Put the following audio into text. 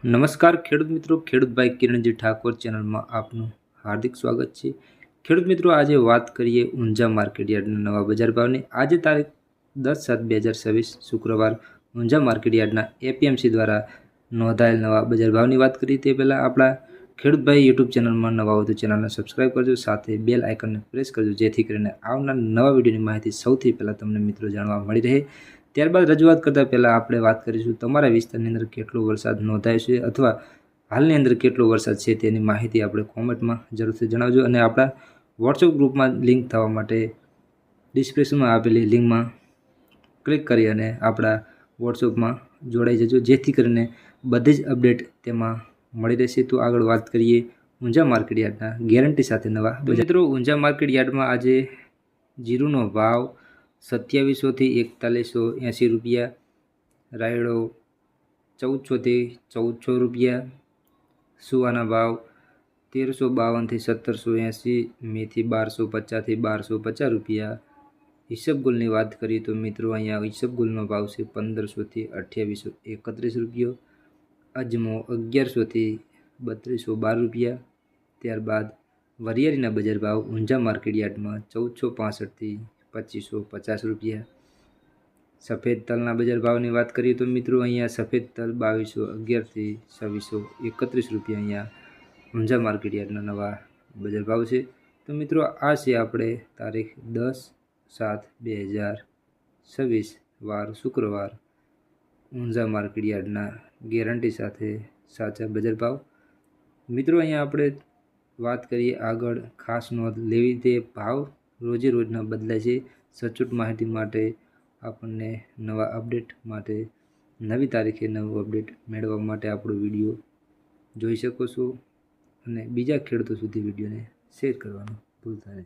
નમસ્કાર ખેડૂત મિત્રો, ખેડૂતભાઈ કિરણજી ઠાકોર ચેનલમાં આપનું હાર્દિક સ્વાગત છે। ખેડૂત મિત્રો, આજે વાત કરીએ ઊંઝા માર્કેટયાર્ડના નવા બજાર ભાવની। આજે તારીખ 10/7/2026 શુક્રવાર ઊંઝા માર્કેટયાર્ડના એપીએમસી દ્વારા નોંધાયેલ નવા બજાર ભાવની વાત કરીએ તે પહેલાં આપણા ખેડૂતભાઈ યુટ્યુબ ચેનલમાં નવા હોય તો ચેનલને સબસ્ક્રાઈબ કરજો, સાથે બેલ આઇકનને પ્રેસ કરજો જેથી કરીને આવનાર નવા વિડીયોની માહિતી સૌથી પહેલાં તમને મિત્રો જાણવા મળી રહે। ત્યારબાદ રજૂઆત કરતાં પહેલાં આપણે વાત કરીશું તમારા વિસ્તારની અંદર કેટલો વરસાદ નોંધાયો છે અથવા હાલની અંદર કેટલો વરસાદ છે તેની માહિતી આપણે કોમેન્ટમાં જરૂરથી જણાવજો। અને આપણા વોટ્સએપ ગ્રુપમાં લિંક થવા માટે ડિસ્ક્રિપ્શનમાં આપેલી લિંકમાં ક્લિક કરી અને આપણા વોટ્સએપમાં જોડાઈ જજો જેથી કરીને બધી જ અપડેટ તેમાં મળી રહેશે। તો આગળ વાત કરીએ ઊંઝા માર્કેટયાર્ડના ગેરંટી સાથે નવા મિત્રો। ઊંઝા માર્કેટયાર્ડમાં આજે જીરુનો ભાવ 2700 થી 4180 રૂપિયા, રાયડો 1400 થી 1400 રૂપિયા, સુવાના ભાવ 1352 થી 1780, મેથી 1250 થી 1250 રૂપિયા। ઈસબગુલની વાત કરીએ તો મિત્રો અહીંયા ઈસબગુલનો ભાવ છે 1500 થી 2831 રૂપિયો, અજમો 1100 થી 3212 રૂપિયા। ત્યારબાદ વરિયાળીના બજાર ભાવ ઊંઝા માર્કેટયાર્ડમાં 1465 થી 2550 રૂપિયા। સફેદ તલના બજાર ભાવની વાત કરીએ તો મિત્રો અહીંયા સફેદ તલ 2211 થી 2631 રૂપિયા અહીંયા ઊંઝા માર્કેટયાર્ડના નવા બજાર ભાવ છે। તો મિત્રો આ છે આપણે તારીખ 10/7/2026 વાર શુક્રવાર ઊંઝા માર્કેટયાર્ડના ગેરંટી સાથે સાચા બજાર ભાવ। મિત્રો અહીંયા આપણે વાત કરીએ આગળ, ખાસ નોંધ લેવી તે ભાવ રોજે રોજના બદલાય છે। સચોટ માહિતી માટે આપણને નવા અપડેટ માટે નવી તારીખે નવું અપડેટ મેળવવા માટે આપણો વિડીયો જોઈ શકો છો અને બીજા ખેડૂતો સુધી વિડીયોને શેર કરવાનું ભૂલતા નહીં।